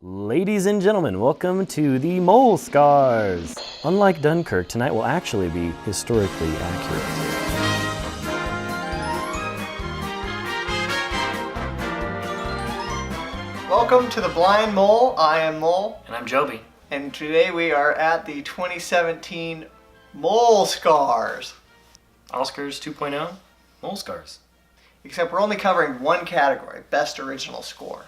Ladies and gentlemen, welcome to the Molescars! Unlike Dunkirk, tonight will actually be historically accurate. Welcome to the Blind Mole. I am Mole. And I'm Joby. And today we are at the 2017 Molescars. Oscars 2.0, Molescars. Except we're only covering one category, Best Original Score.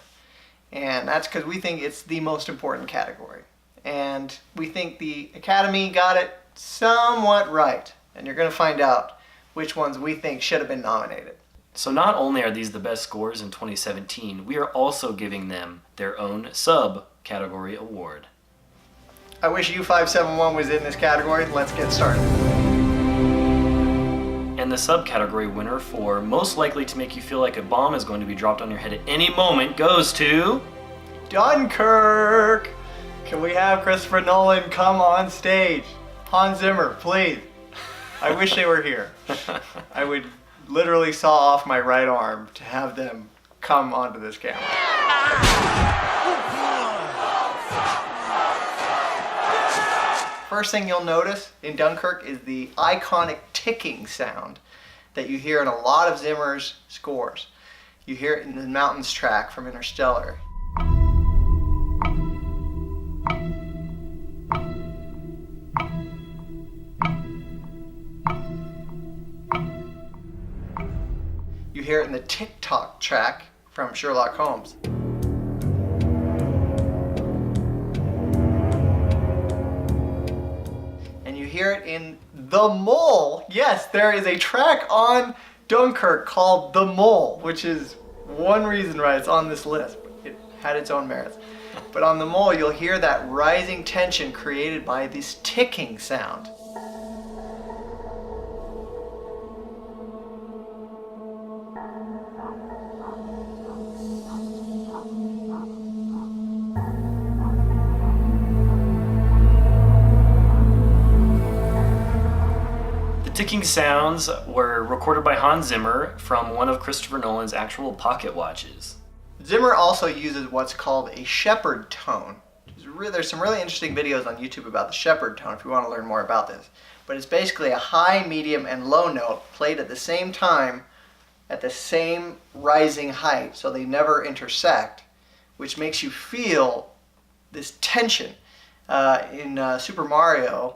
And that's because we think it's the most important category. And we think the Academy got it somewhat right. And you're going to find out which ones we think should have been nominated. So not only are these the best scores in 2017, we are also giving them their own sub-category award. I wish U571 was in this category. Let's get started. And the subcategory winner for most likely to make you feel like a bomb is going to be dropped on your head at any moment goes to... Dunkirk! Can we have Christopher Nolan come on stage? Hans Zimmer, please. I wish they were here. I would literally saw off my right arm to have them come onto this camera. First thing you'll notice in Dunkirk is the iconic ticking sound that you hear in a lot of Zimmer's scores. You hear it in the Mountains track from Interstellar. You hear it in the tick-tock track from Sherlock Holmes. Hear it in The Mole. Yes, there is a track on Dunkirk called The Mole, which is one reason why it's on this list. It had its own merits. But on The Mole, you'll hear that rising tension created by this ticking sound. Ticking sounds were recorded by Hans Zimmer from one of Christopher Nolan's actual pocket watches. Zimmer also uses what's called a shepherd tone. There's some really interesting videos on YouTube about the shepherd tone if you want to learn more about this. But it's basically a high, medium, and low note played at the same time at the same rising height, so they never intersect, which makes you feel this tension. In Super Mario,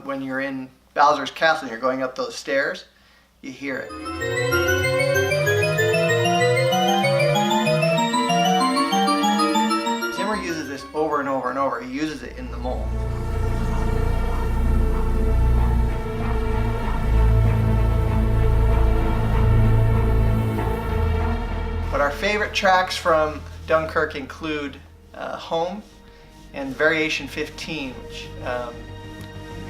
when you're in Bowser's Castle and you're going up those stairs, you hear it. Zimmer uses this over and over and over. He uses it in The Mole. But our favorite tracks from Dunkirk include Home and Variation 15, which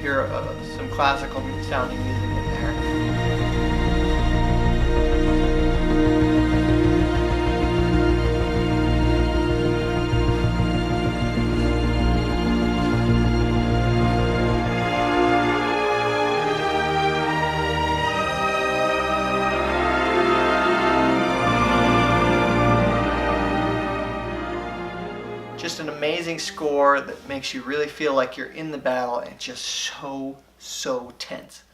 hear some classical sounding music in there. Just an amazing score that makes you really feel like you're in the battle, and just so tense.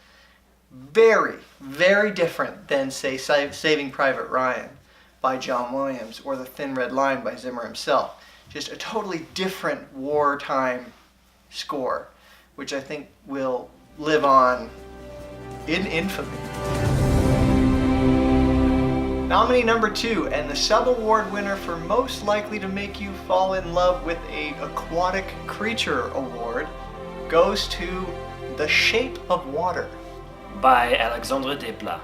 Very, very different than, say, Saving Private Ryan by John Williams or The Thin Red Line by Zimmer himself. Just a totally different wartime score, which I think will live on in infamy. Nominee number 2, and the sub-award winner for most likely to make you fall in love with an aquatic creature award, goes to The Shape of Water by Alexandre Desplat.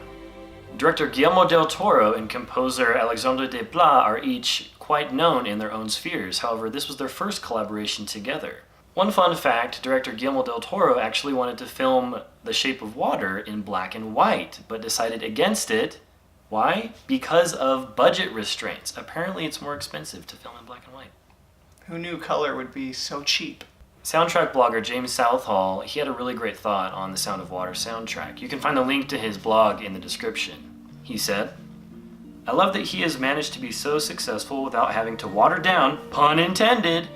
Director Guillermo del Toro and composer Alexandre Desplat are each quite known in their own spheres. However, this was their first collaboration together. One fun fact, director Guillermo del Toro actually wanted to film The Shape of Water in black and white, but decided against it. Why? Because of budget restraints. Apparently it's more expensive to film in black and white. Who knew color would be so cheap? Soundtrack blogger James Southall, he had a really great thought on the Sound of Water soundtrack. You can find the link to his blog in the description. He said, I love that he has managed to be so successful without having to water down, pun intended,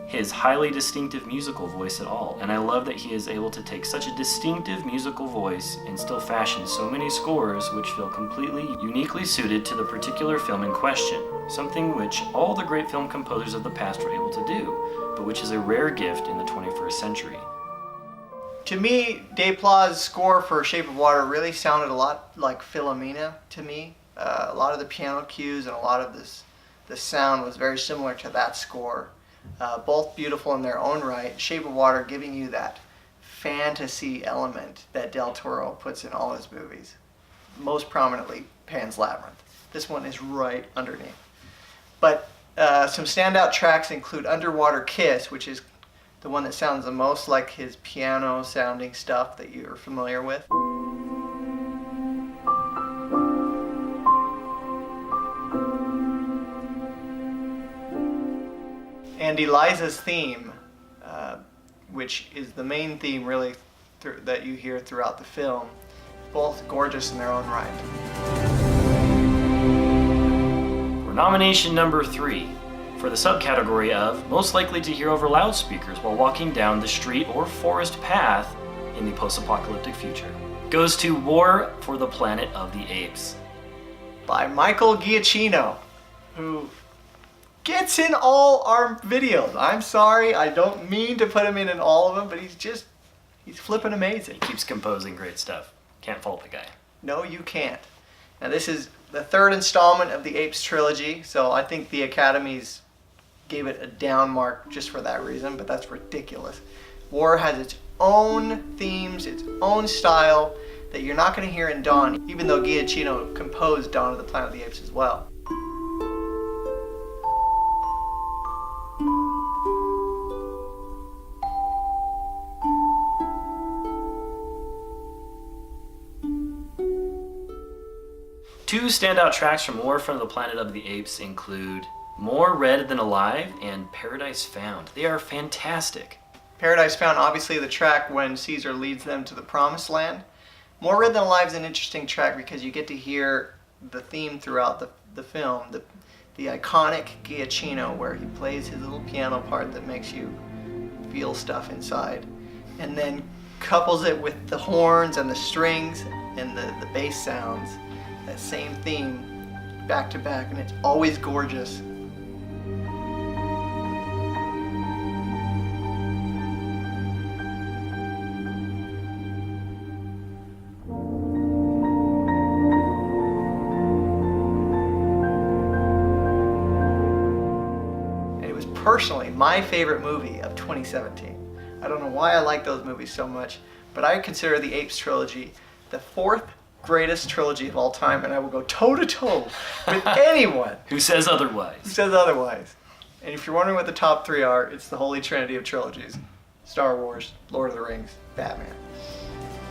his highly distinctive musical voice at all. And I love that he is able to take such a distinctive musical voice and still fashion so many scores which feel completely uniquely suited to the particular film in question, something which all the great film composers of the past were able to do, but which is a rare gift in the 21st century. To me, Desplat's score for Shape of Water really sounded a lot like Philomena to me. A lot of the piano cues and a lot of the sound was very similar to that score. Both beautiful in their own right. Shape of Water giving you that fantasy element that Del Toro puts in all his movies. Most prominently, Pan's Labyrinth. This one is right underneath. But some standout tracks include Underwater Kiss, which is the one that sounds the most like his piano sounding stuff that you're familiar with. And Eliza's theme, which is the main theme really that you hear throughout the film, both gorgeous in their own right. For nomination number 3, for the subcategory of most likely to hear over loudspeakers while walking down the street or forest path in the post-apocalyptic future, goes to War for the Planet of the Apes. By Michael Giacchino, who gets in all our videos. I'm sorry, I don't mean to put him in all of them, but he's flipping amazing. He keeps composing great stuff. Can't fault the guy. No, you can't. Now this is the third installment of the Apes trilogy, so I think the Academies gave it a down mark just for that reason, but that's ridiculous. War has its own themes, its own style that you're not going to hear in Dawn, even though Giacchino composed Dawn of the Planet of the Apes as well. Two standout tracks from War for the Planet of the Apes include More Red Than Alive and Paradise Found. They are fantastic. Paradise Found, obviously the track when Caesar leads them to the Promised Land. More Red Than Alive is an interesting track because you get to hear the theme throughout the film, the iconic Giacchino, where he plays his little piano part that makes you feel stuff inside, and then couples it with the horns and the strings and the bass sounds. That same theme back to back, and it's always gorgeous. And it was personally my favorite movie of 2017. I don't know why I like those movies so much, but I consider the Apes trilogy the fourth greatest trilogy of all time, and I will go toe-to-toe with anyone Who says otherwise? who says otherwise. And if you're wondering what the top 3 are, it's the holy trinity of trilogies. Star Wars, Lord of the Rings, Batman.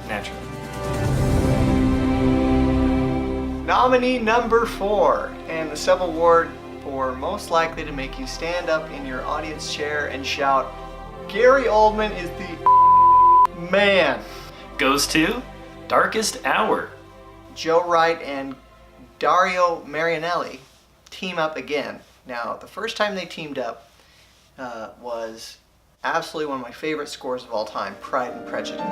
Naturally. Nominee number 4, and the sub-award for most likely to make you stand up in your audience chair and shout, Gary Oldman is the man. Goes to Darkest Hour. Joe Wright and Dario Marianelli team up again. Now, the first time they teamed up was absolutely one of my favorite scores of all time, Pride and Prejudice.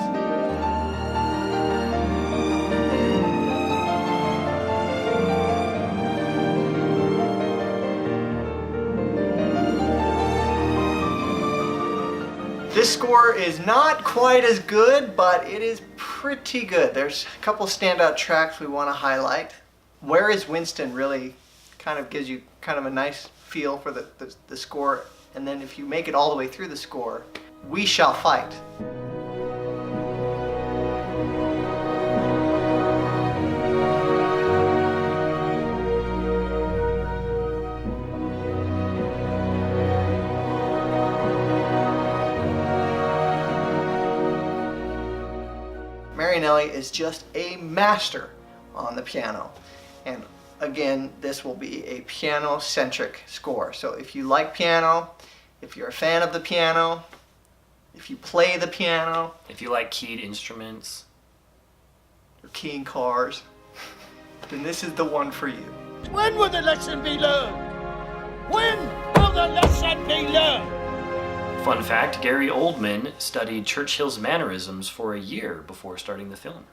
This score is not quite as good, but it is pretty good. There's a couple standout tracks we want to highlight. Where is Winston really kind of gives you kind of a nice feel for the score. And then if you make it all the way through the score, We Shall Fight. Marianelli is just a master on the piano. And again, this will be a piano-centric score. So if you like piano, if you're a fan of the piano, if you play the piano, If you like keyed instruments, or keying cars, then this is the one for you. When will the lesson be learned? When will the lesson be learned? Fun fact, Gary Oldman studied Churchill's mannerisms for a year before starting the film.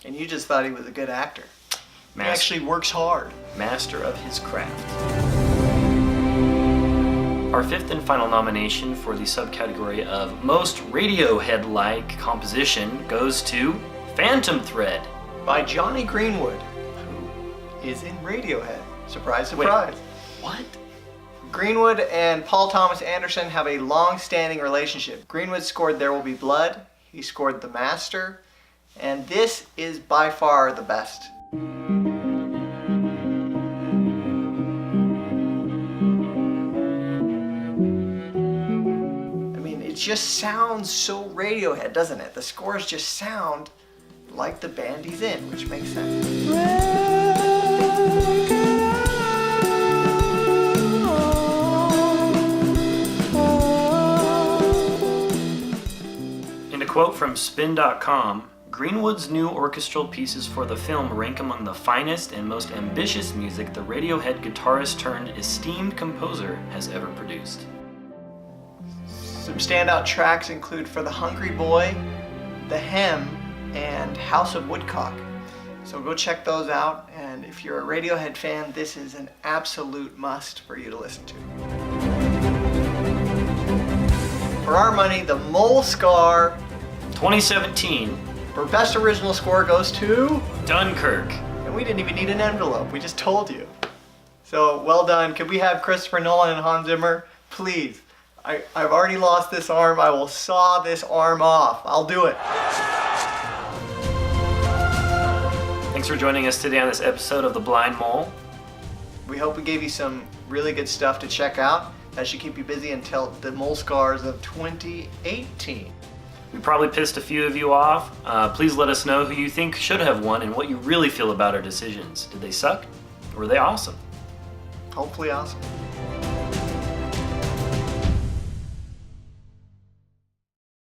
And you just thought he was a good actor. He Mas- actually works hard. Master of his craft. Our fifth and final nomination for the subcategory of Most Radiohead-like Composition goes to Phantom Thread. By Johnny Greenwood, who is in Radiohead. Surprise, surprise. What? Greenwood and Paul Thomas Anderson have a long-standing relationship. Greenwood scored There Will Be Blood, he scored The Master, and this is by far the best. I mean, it just sounds so Radiohead, doesn't it? The scores just sound like the band he's in, which makes sense. In a quote from Spin.com, Greenwood's new orchestral pieces for the film rank among the finest and most ambitious music the Radiohead guitarist turned esteemed composer has ever produced. Some standout tracks include For the Hungry Boy, The Hem, and House of Woodcock. So go check those out, and if you're a Radiohead fan, this is an absolute must for you to listen to. For our money, the MOLESCAR 2017, for Best Original Score goes to... Dunkirk. And we didn't even need an envelope, we just told you. So, well done. Could we have Christopher Nolan and Hans Zimmer? Please. I've already lost this arm, I will saw this arm off. I'll do it. Thanks for joining us today on this episode of The Blind Mole. We hope we gave you some really good stuff to check out. That should keep you busy until the Molescars of 2018. We probably pissed a few of you off. Please let us know who you think should have won and what you really feel about our decisions. Did they suck? Or were they awesome? Hopefully awesome.